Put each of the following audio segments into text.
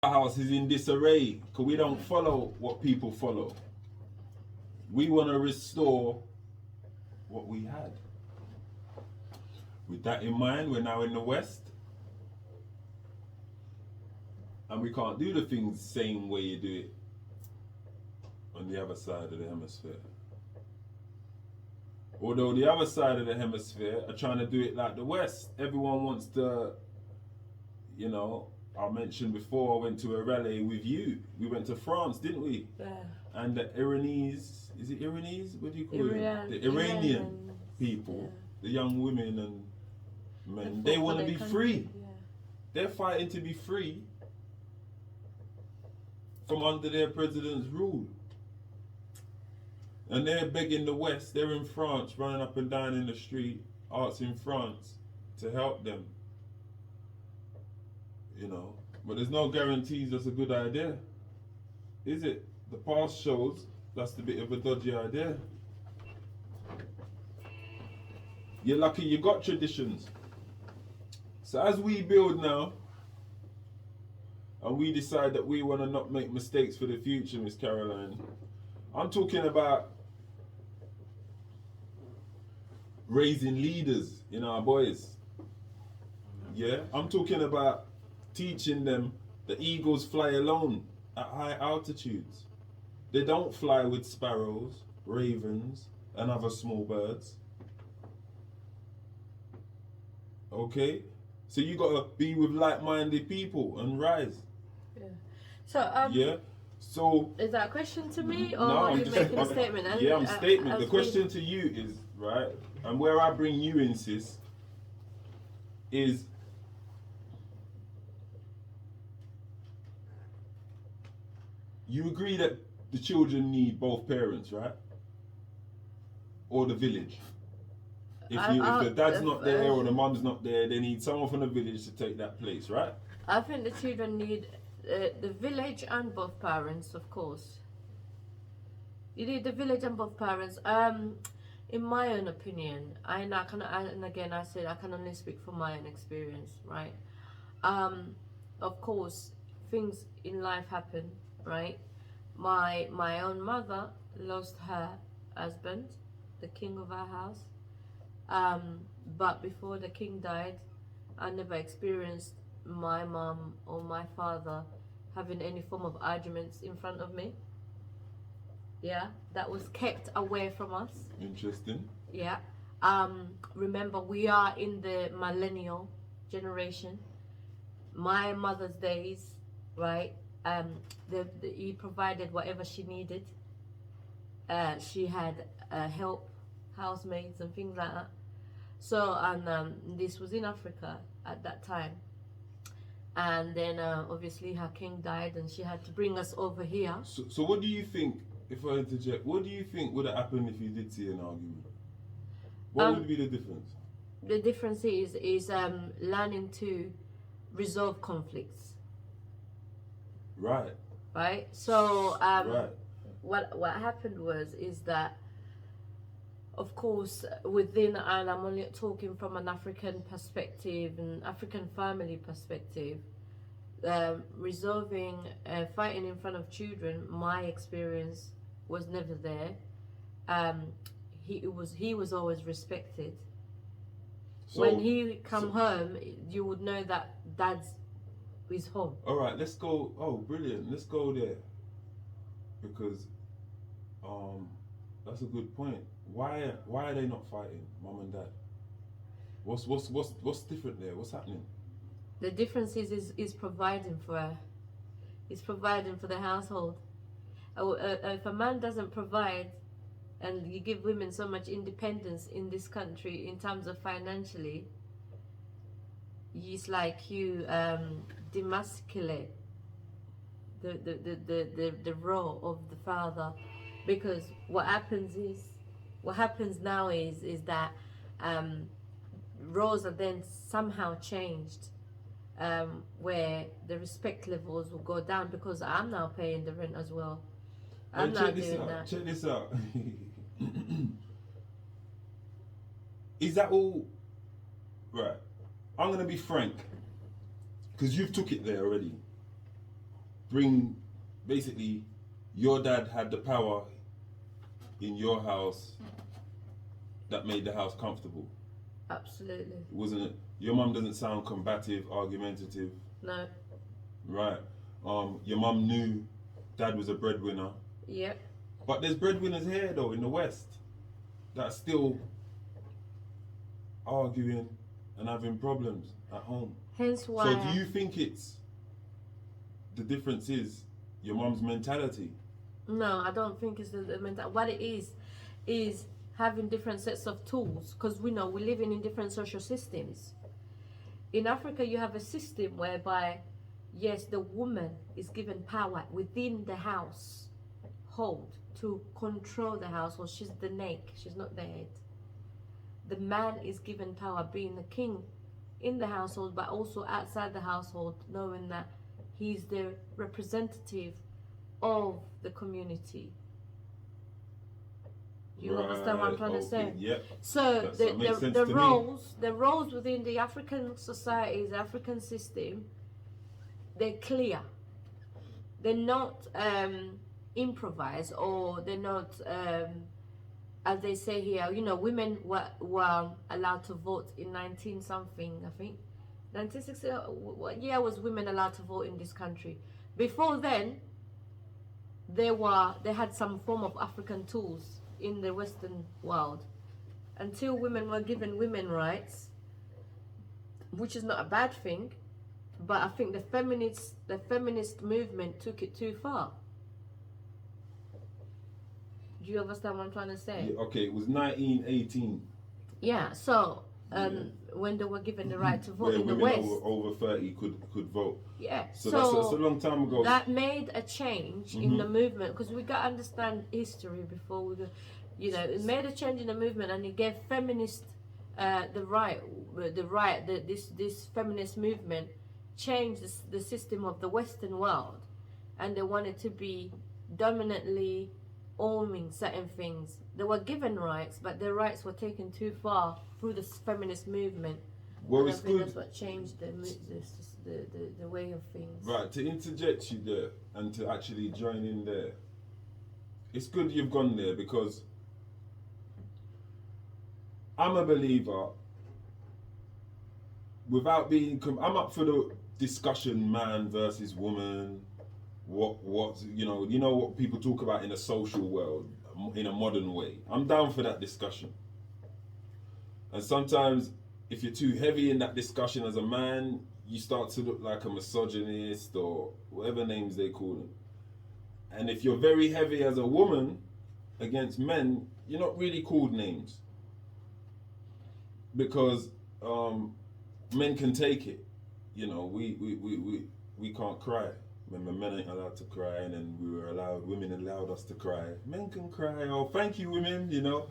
Our house is in disarray because we don't follow what people follow. We want to restore what we had. With that in mind, we're now in the West, and we can't do the things the same way you do it on the other side of the hemisphere. Although the other side of the hemisphere are trying to do it like the West. Everyone wants to, I mentioned before I went to a rally with you. We went to France, didn't we? Yeah. And the Iranese, is it Iranese? What do you call it? The Iranian people, the young women and men, they want to be free. Yeah. They're fighting to be free from under their president's rule. And they're begging the West, they're in France, running up and down in the street, asking France to help them. But there's no guarantees that's a good idea. Is it? The past shows that's a bit of a dodgy idea. You're lucky you got traditions. So as we build now, and we decide that we want to not make mistakes for the future, Miss Caroline, I'm talking about raising leaders in our boys. Yeah, I'm talking about teaching them that eagles fly alone at high altitudes. They don't fly with sparrows, ravens, and other small birds. Okay? So you gotta be with like-minded people and rise. Yeah. So yeah. So is that a question to me, or no, are I'm you just, making a statement? I'm statement. The question to you is, right, and where I bring you in, sis, is you agree that the children need both parents, right? Or the village. If the dad's not there or the mum's not there, they need someone from the village to take that place, right? I think the children need the village and both parents, of course. You need the village and both parents. In my own opinion, and again I said I can only speak from my own experience, right? Of course, things in life happen, right? My own mother lost her husband, the king of our house. But before the king died, I never experienced my mom or my father having any form of arguments in front of me. Yeah, that was kept away from us. Interesting. Yeah. Remember, we are in the millennial generation. My mother's days, right? He provided whatever she needed. She had help, housemaids and things like that. So, and this was in Africa at that time. And then obviously her king died and she had to bring us over here. So what do you think, if I interject, what do you think would have happened if you did see an argument? What would be the difference? The difference is learning to resolve conflicts. Right. Right. So right. What happened is that, of course, within, and I'm only talking from an African perspective, an African family perspective, resolving fighting in front of children, my experience was never there. He was always respected. So, when he come home, you would know that dad's is home. All right, let's go. Oh, brilliant. Let's go there, because that's a good point. Why are they not fighting, mom and dad? What's different there? What's happening? The difference is providing for her. He's providing for the household. If a man doesn't provide, and you give women so much independence in this country in terms of financially, it's like you demasculate the role of the father, because what happens now is that roles are then somehow changed, where the respect levels will go down, because I'm now paying the rent as well. I'm not doing that. Check this out. Is that all right? I'm gonna be frank, because you've took it there already. bring, basically, your dad had the power in your house that made the house comfortable. Absolutely. Wasn't it? Your mum doesn't sound combative, argumentative. No. Right. Your mum knew dad was a breadwinner. Yep. But there's breadwinners here though in the West that are still arguing and having problems at home. Hence why. So do you think it's the difference is your mum's mentality? No, I don't think it's the mental. What it is having different sets of tools, because we know we're living in different social systems. In Africa, you have a system whereby, yes, the woman is given power within the household to control the household. She's the neck, she's not the head. The man is given power, being the king in the household, but also outside the household, knowing that he's the representative of the community. Do you understand what I'm trying to say? Yep. So That makes sense to me. the roles within the African society, the African system, they're clear. They're not improvised, or they're not, as they say here. You know, women were allowed to vote in 19 something, I think, 1960. What year was women allowed to vote in this country? Before then, they had some form of African tools in the Western world, until women were given women rights, which is not a bad thing, but I think the feminist movement took it too far. Do you understand what I'm trying to say? Yeah, okay, it was 1918. Yeah, so when they were given the right to vote where in the women West. over 30 could vote. Yeah, So that's a long time ago. That made a change in the movement, because we got to understand history before we go. You know, it made a change in the movement, and it gave feminists this feminist movement changed the system of the Western world, and they wanted to be dominantly owning certain things. They were given rights, but their rights were taken too far through the feminist movement. Well, and it's I think good. that's what changed the way of things. Right, to interject you there and to actually join in there, it's good you've gone there, because I'm a believer, without being, I'm up for the discussion, man versus woman, what you know what people talk about in a social world, in a modern way. I'm down for that discussion. And sometimes, if you're too heavy in that discussion as a man, you start to look like a misogynist, or whatever names they call them. And if you're very heavy as a woman against men, you're not really called names, because men can take it. You know, we can't cry. Remember, men ain't allowed to cry, and then women allowed us to cry. Men can cry. Oh, thank you, women. You know.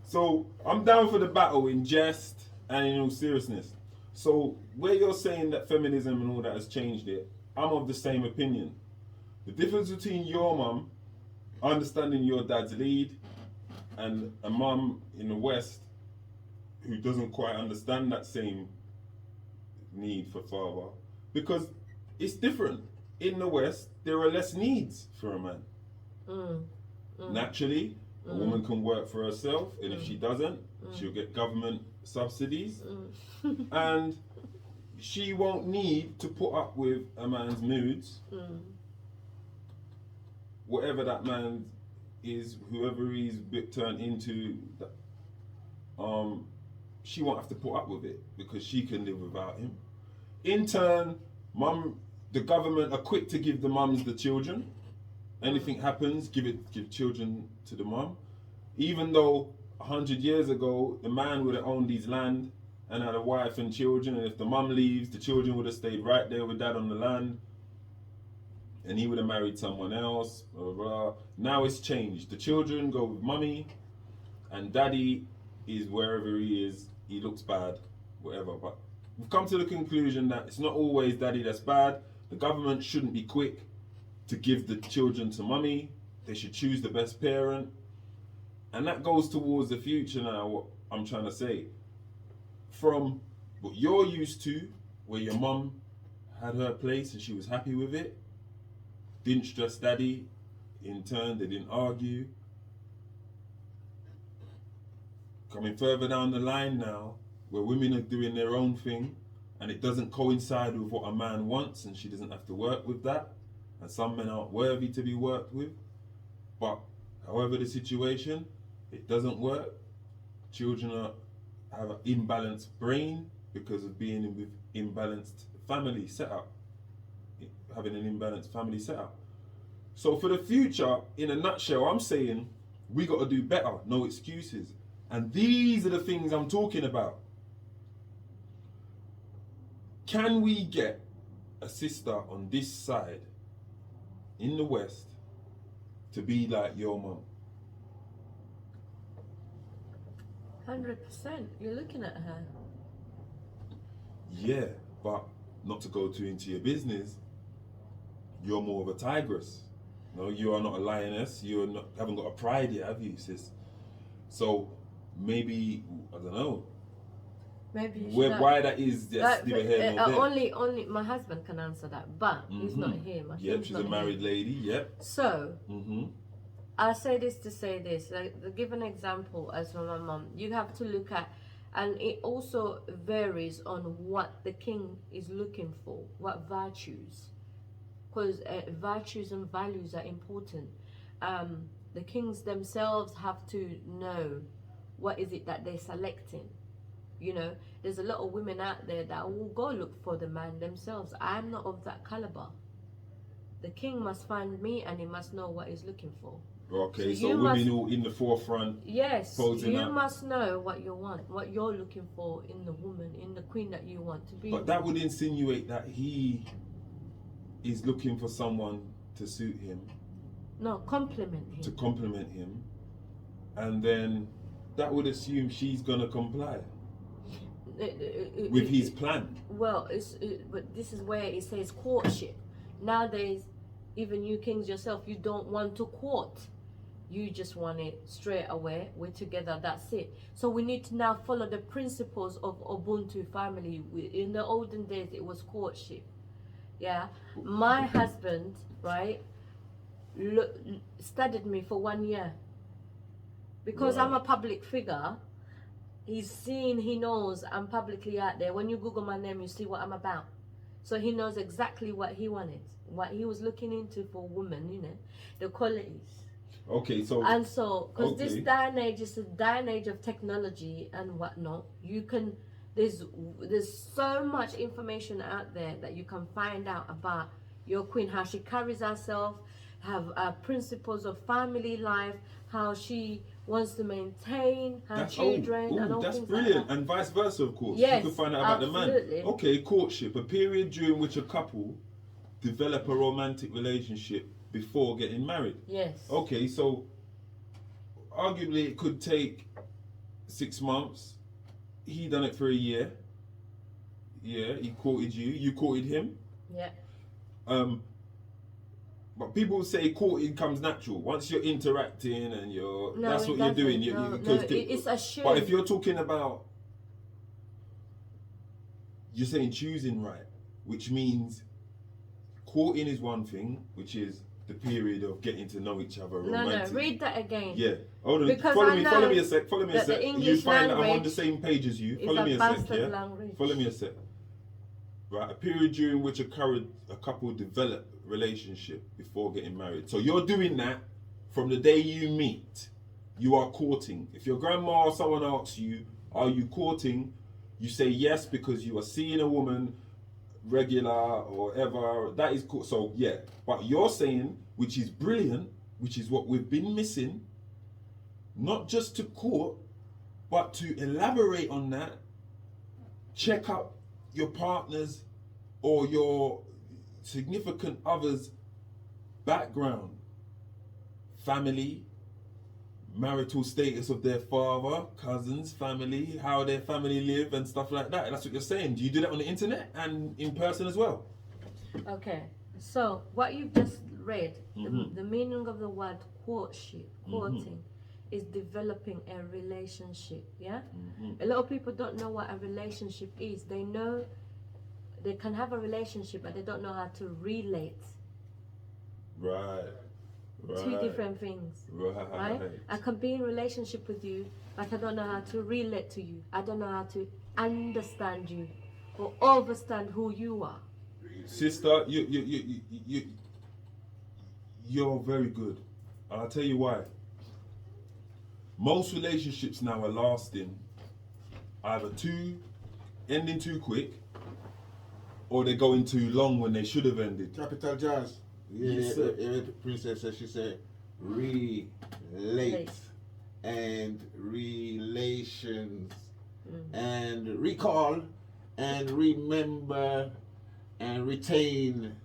So I'm down for the battle in jest and in all seriousness. So where you're saying that feminism and all that has changed it, I'm of the same opinion. The difference between your mum understanding your dad's lead and a mum in the West who doesn't quite understand that same need for father, because it's different. In the West, there are less needs for a man. Naturally, a woman can work for herself, and if she doesn't, she'll get government subsidies, and she won't need to put up with a man's moods. Whatever that man is, whoever he's turned into, she won't have to put up with it, because she can live without him. In turn, the government are quick to give the mums the children. Anything happens, give children to the mum. Even though 100 years ago, the man would have owned his land and had a wife and children, and if the mum leaves, the children would have stayed right there with dad on the land, and he would have married someone else, blah, blah, blah. Now it's changed. The children go with mummy, and daddy is wherever he is. He looks bad, whatever. But we've come to the conclusion that it's not always daddy that's bad. The government shouldn't be quick to give the children to mummy. They should choose the best parent. And that goes towards the future now, what I'm trying to say. From what you're used to, where your mum had her place and she was happy with it, didn't stress daddy. In turn, they didn't argue. Coming further down the line now, where women are doing their own thing, and it doesn't coincide with what a man wants, and she doesn't have to work with that. And some men aren't worthy to be worked with. But however the situation, it doesn't work. Children have an imbalanced brain because of being with imbalanced family setup, having an imbalanced family setup. So for the future, in a nutshell, I'm saying we got to do better, no excuses. And these are the things I'm talking about. Can we get a sister on this side, in the West, to be like your mum? 100%. You're looking at her. Yeah, but not to go too into your business, you're more of a tigress. No, you are not a lioness. Haven't got a pride yet, have you, sis? So maybe, I don't know. Maybe you should Why that is, just neither here nor there. Only my husband can answer that, but he's not here. My Yep, son's she's not a married here. lady. Yep. So I say this to say this. Like, to give an example, as for my mum, you have to look at, and it also varies on what the king is looking for, what virtues, because virtues and values are important. The kings themselves have to know what is it that they're selecting. You know, there's a lot of women out there that will go look for the man themselves. I'm not of that caliber. The king must find me, and he must know what he's looking for. Okay, so women who in the forefront. Yes, you up. Must know what you want, what you're looking for in the woman, in the queen that you want to be. But that would insinuate that he is looking for someone to suit him. No, complement him. To complement him. And then that would assume she's going to comply with his plan. Well, but this is where it says courtship. Nowadays, even you kings yourself, you don't want to court. You just want it straight away. We're together, that's it. So we need to now follow the principles of Ubuntu family. In the olden days, it was courtship. Yeah. My husband, right, studied me for 1 year. Because I'm a public figure, he knows I'm publicly out there. When you Google my name, you see what I'm about. So he knows exactly what he wanted, what he was looking into for women, you know, the qualities. Okay, so... And so, because this day and age is a day and age of technology and whatnot, you can, there's so much information out there that you can find out about your queen, how she carries herself, have principles of family life, how she wants to maintain her children, and all that's things brilliant. like that. And vice versa, of course. Yes, you can find out about absolutely. the man. Okay, courtship, a period during which a couple develop a romantic relationship before getting married. Yes. Okay, so arguably it could take 6 months. He done it for a year. Yeah, he courted you. You courted him. Yeah. But people say courting comes natural. Once you're interacting and that's what you're doing. It's a shame. But if you're talking about, you're saying choosing right, which means courting is one thing, which is the period of getting to know each other romantically. No, read that again. Yeah. Hold on. Because follow me a sec. You find that I'm on the same page as you. Follow me a sec, yeah? Language. Follow me a sec. Right, a period during which a couple develop relationship before getting married. So you're doing that from the day you meet. You are courting. If your grandma or someone asks you, are you courting? You say yes because you are seeing a woman regular or ever. That is cool. So yeah, but you're saying, which is brilliant, which is what we've been missing, not just to court, but to elaborate on that, check up your partner's or your significant other's background, family, marital status of their father, cousins, family, how their family live and stuff like that. That's what you're saying. Do you do that on the internet and in person as well? Okay, so what you've just read, the meaning of the word courtship, courting, is developing a relationship, yeah? A lot of people don't know what a relationship is. They know they can have a relationship, but they don't know how to relate. Right. Right. Two different things. Right. I can be in relationship with you, but I don't know how to relate to you. I don't know how to understand you or understand who you are. Sister, you're very good. And I'll tell you why. Most relationships now are lasting either ending too quick, or they're going too long when they should have ended. Capital Jazz. Yes, Princess said, she said, relate and relations and recall and remember and retain.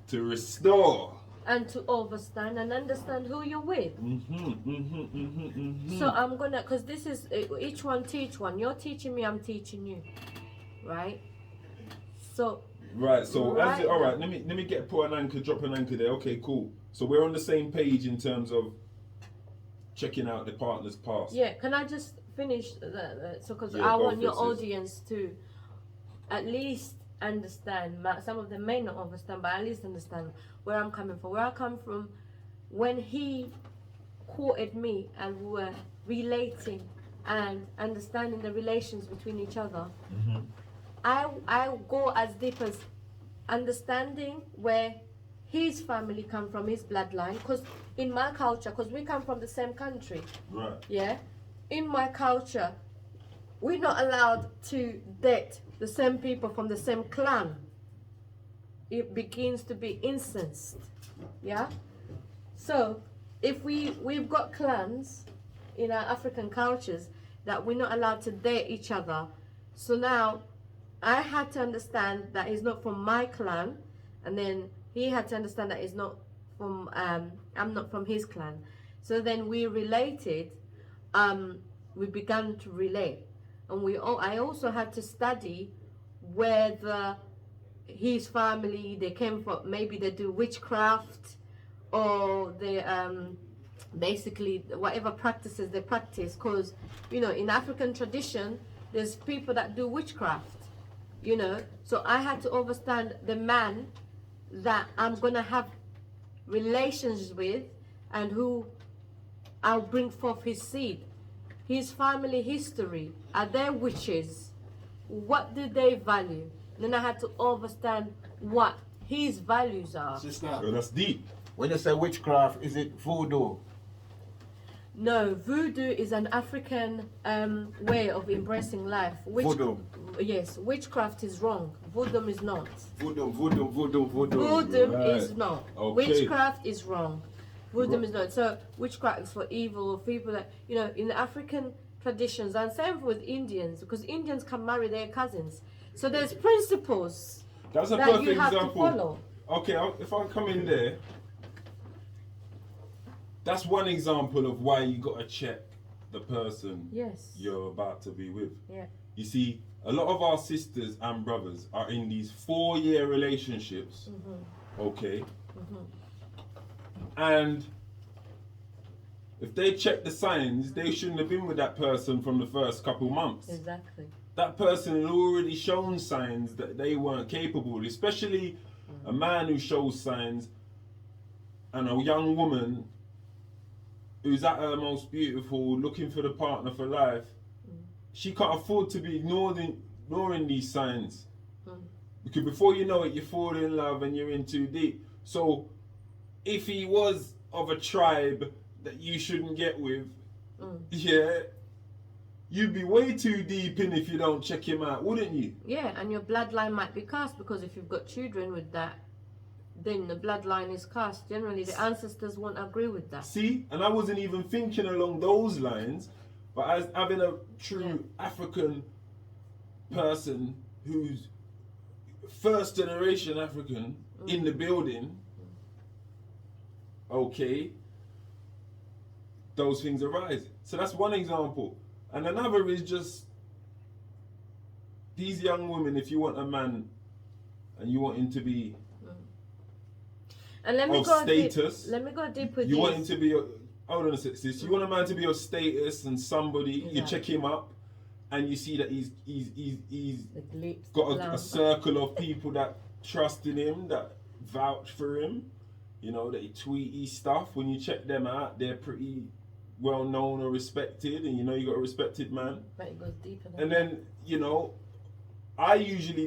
To restore. And to understand and understand who you're with. So I'm gonna, because this is each one teach one. You're teaching me, I'm teaching you, right? So. Right. So Right all right. now. Let me drop an anchor there. Okay, cool. So we're on the same page in terms of checking out the partner's past. Yeah. Can I just finish so because Yeah, I go want for your it, sis. audience to at least understand. Some of them may not understand, but at least understand where I'm coming from. Where I come from, when he courted me and we were relating and understanding the relations between each other, I go as deep as understanding where his family come from, his bloodline. Because in my culture, because we come from the same country, Right. yeah, in my culture, we're not allowed to date the same people from the same clan. It begins to be incest, yeah. So if we've got clans in our African cultures that we're not allowed to date each other. So now I had to understand that he's not from my clan, and then he had to understand that he's not from I'm not from his clan. So then we related, we began to relate, and I also had to study whether his family, they came from, maybe they do witchcraft, or they basically whatever practices they practice, because in African tradition there's people that do witchcraft, so I had to understand the man that I'm gonna have relations with and who I'll bring forth his seed, his family history. Are they witches? What do they value? Then I had to understand what his values are. Sister, Oh, that's deep. when you say witchcraft, is it voodoo? No, voodoo is an African way of embracing life. Voodoo. Yes, witchcraft is wrong. Voodoo is not. Voodoo. Voodoo Right. is not. Okay. Witchcraft is wrong. Voodoo is not. So witchcraft is for evil, or people that in the African traditions, and same with Indians, because Indians can marry their cousins. So there's principles That's a that perfect you have example. to follow. Okay, if I come in there, that's one example of why you got to check the person Yes. you're about to be with. Yeah. You see, a lot of our sisters and brothers are in these 4-year relationships, okay? And if they check the signs, they shouldn't have been with that person from the first couple months. Exactly. That person had already shown signs that they weren't capable, especially a man who shows signs, and a young woman who's at her most beautiful, looking for the partner for life. She can't afford to be ignoring these signs, because before you know it, you fall in love and you're in too deep. So if he was of a tribe that you shouldn't get with, yeah, you'd be way too deep in if you don't check him out, wouldn't you? Yeah, and your bloodline might be cast, because if you've got children with that, then the bloodline is cast. Generally, the ancestors won't agree with that. See, and I wasn't even thinking along those lines, but as having a true African person who's first generation African in the building, okay, those things arise. So that's one example. And another is just these young women, if you want a man and you want him to be And let me of go status, deep. Let me go deep with you this. want him to be, hold on a sec, sis. You want a man to be of status and somebody, you Yeah. check him up and you see that he's The glitz, got the a circle of people that trust in him, that vouch for him. You know, they tweety stuff. When you check them out, they're pretty well known or respected, and you know you got a respected man. But it goes deeper than And that. then, you know, I usually